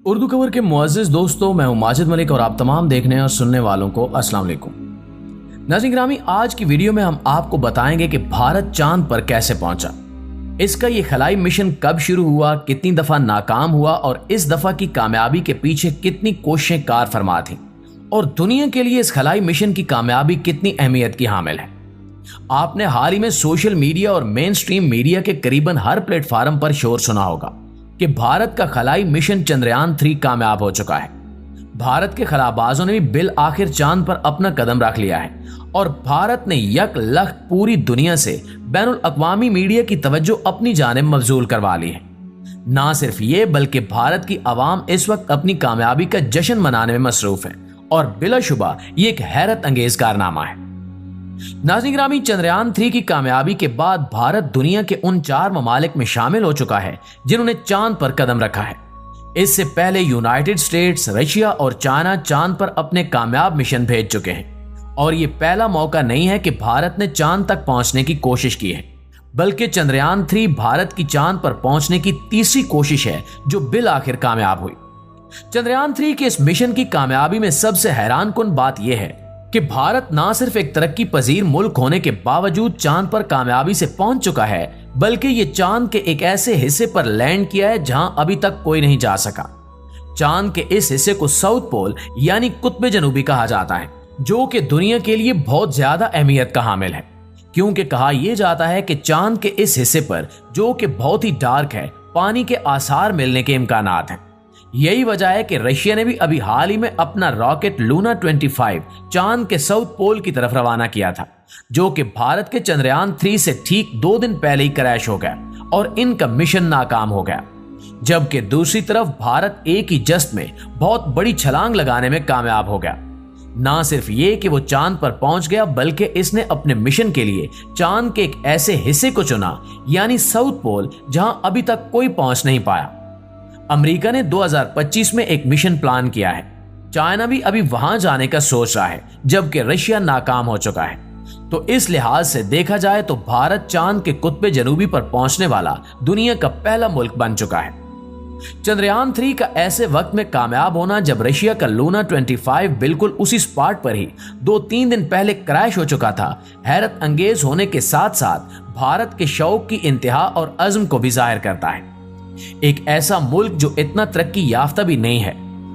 उर्दू खबर के मुअज़्ज़िज़ दोस्तों, मैं हूं माजिद मलिक और आप तमाम देखने और सुनने वालों को अस्सलाम वालेकुम। नाज़रीन गिरामी, आज की वीडियो में हम आपको बताएंगे कि भारत चांद पर कैसे पहुंचा, इसका ये खलाई मिशन कब शुरू हुआ, कितनी दफा नाकाम हुआ और इस दफा की कामयाबी के पीछे कितनी कोशिशें कार फरमा थी और दुनिया के लिए इस खलाई मिशन की कामयाबी कितनी अहमियत की हामिल है। आपने हाल ही में सोशल मीडिया और मेन स्ट्रीम मीडिया के करीबन हर प्लेटफार्म पर शोर सुना होगा कि भारत का खलाई मिशन चंद्रयान 3 कामयाब हो चुका है। भारत के खलाबाजों ने भी बिल आखिर चांद पर अपना कदम रख लिया है और भारत ने यक लख पूरी दुनिया से बैनुल अक़वामी मीडिया की तवज्जो अपनी जानिब मबजूल करवा ली है। ना सिर्फ ये बल्कि भारत की आवाम इस वक्त अपनी कामयाबी का जश्न मनाने में मसरूफ है और बिलाशुबा ये एक हैरत अंगेज कारनामा है। नाज़रीन गिरामी, चंद्रयान 3 की कामयाबी के बाद भारत दुनिया के उन 4 ममालिक में शामिल हो चुका है जिन्होंने चांद पर कदम रखा है। इससे पहले यूनाइटेड स्टेट्स, रशिया और चाइना चांद पर अपने कामयाब मिशन भेज चुके हैं और ये पहला मौका नहीं है कि भारत ने चांद तक पहुंचने की कोशिश की है, बल्कि चंद्रयान 3 भारत की चांद पर पहुंचने की तीसरी कोशिश है जो बिल आखिर कामयाब हुई। चंद्रयान 3 के इस मिशन की कामयाबी में सबसे हैरानकुन बात यह है कि भारत ना सिर्फ एक तरक्की पजीर मुल्क होने के बावजूद चांद पर कामयाबी से पहुंच चुका है, बल्कि ये चांद के एक ऐसे हिस्से पर लैंड किया है जहां अभी तक कोई नहीं जा सका। चांद के इस हिस्से को साउथ पोल यानी कुत्ब जनूबी कहा जाता है, जो कि दुनिया के लिए बहुत ज्यादा अहमियत का हामिल है, क्योंकि कहा यह जाता है कि चांद के इस हिस्से पर, जो कि बहुत ही डार्क है, पानी के आसार मिलने के इम्कानात हैं। यही वजह है कि रशिया ने भी अभी हाल ही में अपना रॉकेट लूना 25 चांद के साउथ पोल की तरफ रवाना किया था, जो कि भारत के चंद्रयान 3 से ठीक 2 दिन पहले ही क्रैश हो गया और इनका मिशन नाकाम हो गया। जबकि दूसरी तरफ भारत एक ही जस्त में बहुत बड़ी छलांग लगाने में कामयाब हो गया। ना सिर्फ ये कि वो चांद पर पहुंच गया, बल्कि इसने अपने मिशन के लिए चांद के एक ऐसे हिस्से को चुना यानी साउथ पोल जहां अभी तक कोई पहुंच नहीं पाया। अमेरिका ने 2025 में एक मिशन प्लान किया है, चाइना भी अभी वहां जाने का सोच रहा है, जबकि रशिया नाकाम हो चुका है। तो इस लिहाज से देखा जाए तो भारत चांद के कुत्बे जनूबी पर पहुंचने वाला दुनिया का पहला मुल्क बन चुका है। चंद्रयान 3 का ऐसे वक्त में कामयाब होना जब रशिया का लूना 25 बिल्कुल उसी स्पॉट पर ही 2-3 दिन पहले क्रैश हो चुका था, हैरत अंगेज होने के साथ साथ भारत के शौक की इंतहा और अज़्म को भी जाहिर करता है। एक ऐसा मुल्क जो इतना तरक्की याफ्ता भी नहीं है,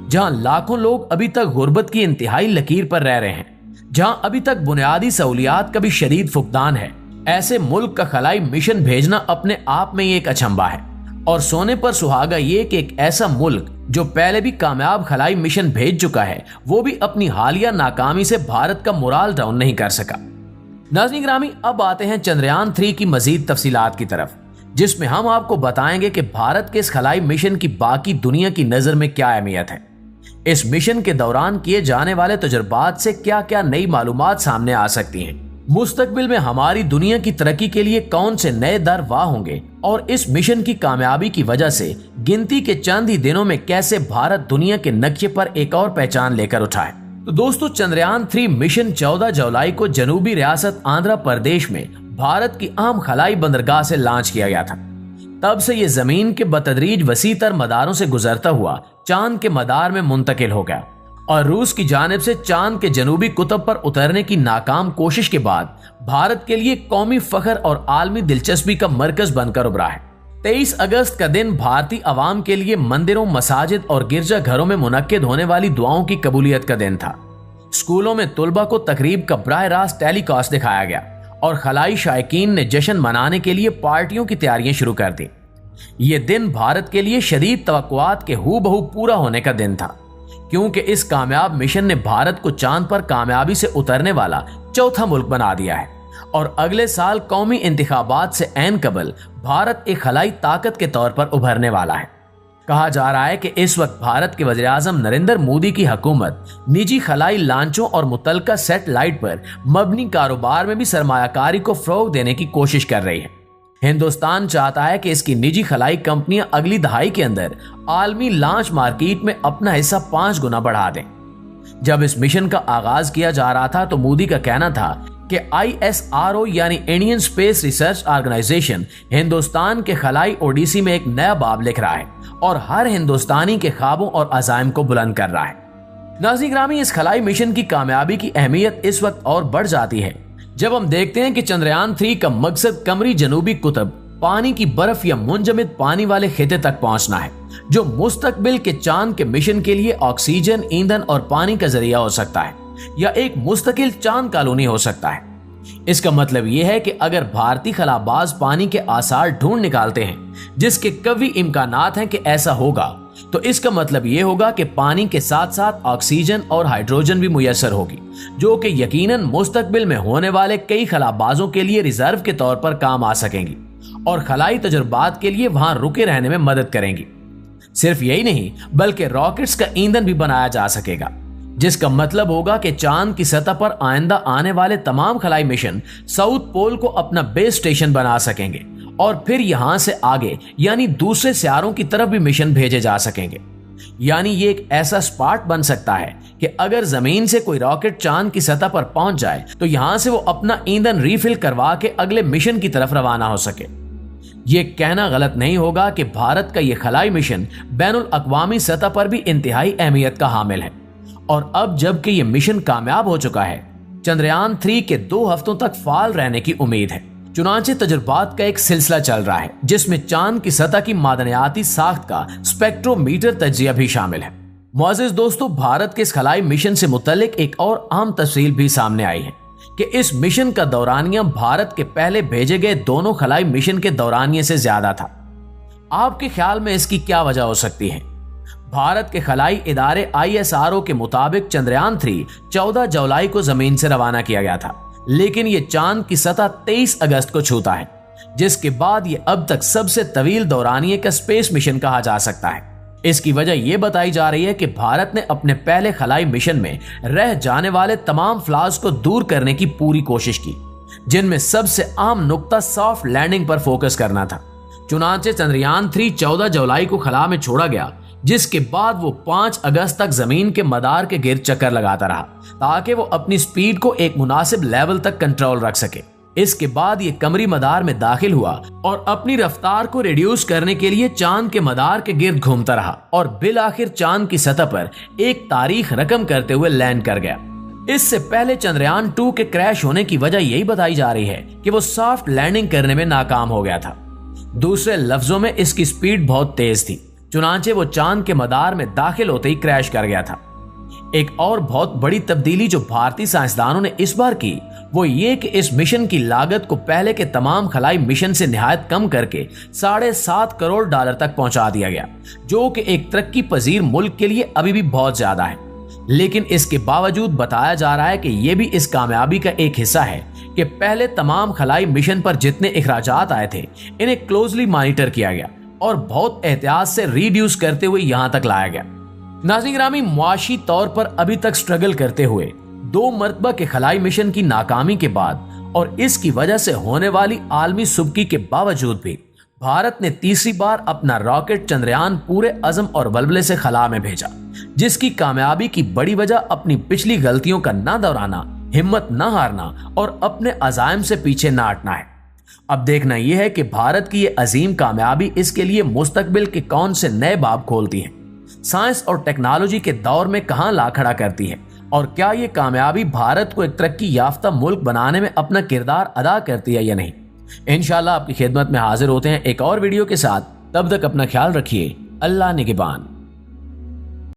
जहां लाखों लोग अभी तक गुर्बत की इंतहाई लकीर पर रह रहे हैं, जहां अभी तक बुनियादी सहूलियात का भी शदीद फुकदान है, ऐसे मुल्क का खलाई मिशन भेजना अपने आप में एक अचंभा है। और सोने पर सुहागा ये कि एक ऐसा मुल्क जो पहले भी कामयाब खलाई मिशन भेज चुका है, वो भी अपनी हालिया नाकामी से भारत का मोराल डाउन नहीं कर सका। नाज़रीन गिरामी, अब आते हैं चंद्रयान 3 की मजीद तफसीलात की तरफ, जिसमें हम आपको बताएंगे कि भारत के इस खलाई मिशन की बाकी दुनिया की नजर में क्या अहमियत है, इस मिशन के दौरान किए जाने वाले तजुर्बात से क्या क्या नई मालूमात सामने आ सकती हैं, मुस्तकबिल में हमारी दुनिया की तरक्की के लिए कौन से नए दर वाह होंगे और इस मिशन की कामयाबी की वजह से गिनती के चंद ही दिनों में कैसे भारत दुनिया के नक्शे पर एक और पहचान लेकर उठा है। तो दोस्तों, चंद्रयान 3 मिशन 14 जुलाई को जनूबी रियासत आंध्र प्रदेश में भारत की अहम खलाई बंदरगाह से लॉन्च किया गया था। तब से यह जमीन के बतदरीज वसी तर मदारों से गुजरता हुआ चांद के मदार में मुंतकिल हो गया और रूस की जानिब से चांद के जनूबी कुतब पर उतरने की नाकाम कोशिश के बाद भारत के लिए कौमी फख्र और आलमी दिलचस्पी का मरकज बनकर उभरा है। 23 अगस्त का दिन भारतीय अवाम के लिए मंदिरों, मसाजिद और गिरजा घरों में मुनक्किद होने वाली दुआओं की कबूलियत का दिन था। स्कूलों में तुलबा को तकरीब का बराह रास्त टेलीकास्ट दिखाया गया और खलाई शायकीन ने जश्न मनाने के लिए पार्टियों की तैयारियां शुरू कर दी। ये दिन भारत के लिए शदीद तवक्कुआत के हूबहू पूरा होने का दिन था, क्योंकि इस कामयाब मिशन ने भारत को चांद पर कामयाबी से उतरने वाला चौथा मुल्क बना दिया है और अगले साल कौमी इंतखाबात से ऐन कबल भारत एक खलाई ताकत के तौर पर उभरने वाला है। कहा जा रहा है कि इस वक्त भारत के वज़ीर आज़म नरेंद्र मोदी की हुकूमत निजी खलाई लांचों और मुतल्लिका सैटेलाइट पर मबनी कारोबार में भी सरमायाकारी को फ़रोग देने की कोशिश कर रही है। हिंदुस्तान चाहता है कि इसकी निजी खलाई कंपनियां अगली दहाई के अंदर आलमी लॉन्च मार्केट में अपना हिस्सा 5 गुना बढ़ा दें। जब इस मिशन का आगाज किया जा रहा था तो मोदी का कहना था कि ISRO यानी Indian space research organisation Hindustan के खलाई ओडिसी में एक नया बाब लिख रहा है और हर हिंदुस्तानी के ख्वाबों और अज़ाइम को बुलंद कर रहा है। नाज़रीन ग्रामी, इस खलाई मिशन की कामयाबी की अहमियत इस वक्त और बढ़ जाती है जब हम देखते हैं कि चंद्रयान 3 का मकसद कमरी जनूबी कुतुब, पानी की बर्फ या मुंजमद पानी वाले खिते तक पहुंचना है, जो मुस्तकबिल के चांद के मिशन के लिए ऑक्सीजन, ईंधन और पानी का जरिया हो सकता है या एक मुस्तकिल चांद कॉलोनी हो सकता है। इसका मतलब यह है कि अगर भारतीय खलाबाज पानी के आसार ढूंढ निकालते हैं, जिसके कभी इम्कानात हैं कि ऐसा होगा, तो इसका मतलब यह होगा कि पानी के साथ साथ ऑक्सीजन और हाइड्रोजन भी मुयस्सर होगी, जो कि यकीनन मुस्तकबिल में होने वाले कई खलाबाजों के लिए रिजर्व के तौर पर काम आ सकेंगी और खलाई तजुर्बात के लिए वहां रुके रहने में मदद करेंगी। सिर्फ यही नहीं, बल्कि रॉकेट्स का ईंधन भी बनाया जा सकेगा, जिसका मतलब होगा कि चांद की सतह पर आइंदा आने वाले तमाम खलाई मिशन साउथ पोल को अपना बेस स्टेशन बना सकेंगे और फिर यहां से आगे यानी दूसरे सियारों की तरफ भी मिशन भेजे जा सकेंगे। यानी ये एक ऐसा स्पॉट बन सकता है कि अगर जमीन से कोई रॉकेट चांद की सतह पर पहुंच जाए तो यहां से वो अपना ईंधन रिफिल करवा के अगले मिशन की तरफ रवाना हो सके। ये कहना गलत नहीं होगा कि भारत का ये खलाई मिशन बैनुल अक़वामी सतह पर भी इंतहाई अहमियत का हामिल है और अब जबकि ये मिशन कामयाब हो चुका है, चंद्रयान 3 के 2 हफ्तों तक फाल रहने की उम्मीद है। चुनांचे तजुर्बात का एक सिलसिला चल रहा है जिसमें चांद की सतह की मादनियाती साख्त का स्पेक्ट्रोमीटर तज्जिया भी शामिल है। मुअज़्ज़िज़ दोस्तों, भारत के इस खलाई मिशन से मुतल्लिक एक और अहम तफसील भी सामने आई है कि इस मिशन का दौरानिया भारत के पहले भेजे गए दोनों खलाई मिशन के दौरानिये से ज्यादा था। आपके ख्याल में इसकी क्या वजह हो सकती है? भारत के खलाई इदारे ISRO के मुताबिक चंद्रयान 3 14 जुलाई को जमीन से रवाना किया गया था, लेकिन ये चांद की सतह 23 अगस्त को छूता है, जिसके बाद ये अब तक सबसे तवील दौरानिये का स्पेस मिशन कहा जा सकता है। इसकी वजह यह बताई जा रही है कि भारत ने अपने पहले खलाई मिशन में रह जाने वाले तमाम फ्लॉज को दूर करने की पूरी कोशिश की, जिनमें सबसे अहम नुक्ता सॉफ्ट लैंडिंग पर फोकस करना था। चुनांचे चंद्रयान 3 14 जुलाई को खला में छोड़ा गया, जिसके बाद वो 5 अगस्त तक जमीन के मदार के गिर्द चक्कर लगाता रहा ताकि वो अपनी स्पीड को एक मुनासिब लेवल तक कंट्रोल रख सके। इसके बाद ये कमरी मदार में दाखिल हुआ और अपनी रफ्तार को रिड्यूस करने के लिए चांद के मदार के गिर्द घूमता रहा और बिल आखिर चांद की सतह पर एक तारीख रकम करते हुए लैंड कर गया। इससे पहले चंद्रयान 2 के क्रैश होने की वजह यही बताई जा रही है कि वो सॉफ्ट लैंडिंग करने में नाकाम हो गया था। दूसरे लफ्जों में इसकी स्पीड बहुत तेज थी, चुनांचे वो चांद के मदार में दाखिल होते ही क्रैश कर गया था। एक और बहुत बड़ी तब्दीली जो भारतीय साइंसदानों ने इस बार की वो ये कि इस मिशन की लागत को पहले के तमाम खलाई मिशन से निहायत कम करके $7.5 करोड़ तक पहुंचा दिया गया, जो कि एक तरक्की पजीर मुल्क के लिए अभी भी बहुत ज्यादा है। लेकिन इसके बावजूद बताया जा रहा है कि यह भी इस कामयाबी का एक हिस्सा है कि पहले तमाम खलाई मिशन पर जितने इखराजात आए थे इन्हें क्लोजली मॉनिटर किया गया और बहुत एहतियात से रिड्यूस करते हुए यहां तक लाया गया। नाज़रीन ग्रामी, मुआशी तौर पर अभी तक स्ट्रगल करते हुए 2 मरतबा के खलाई मिशन की नाकामी के बाद और इसकी वजह से होने वाली आलमी सुबकी के बावजूद भी भारत ने तीसरी बार अपना रॉकेट चंद्रयान पूरे अज़म और बलबले से खला में भेजा, जिसकी कामयाबी की बड़ी वजह अपनी पिछली गलतियों का ना दोहराना, हिम्मत न हारना और अपने अज़ाइम से पीछे न हटना है। अब देखना यह है कि भारत की यह अजीम कामयाबी इसके लिए मुस्तकबिल के कौन से नए बाब खोलती है, साइंस और टेक्नोलॉजी के दौर में कहां ला खड़ा करती है और क्या ये कामयाबी भारत को एक तरक्की याफ्ता मुल्क बनाने में अपना किरदार अदा करती है या नहीं। इंशाल्लाह आपकी खिदमत में हाजिर होते हैं एक और वीडियो के साथ। तब तक अपना ख्याल रखिए। अल्लाह निगहबान।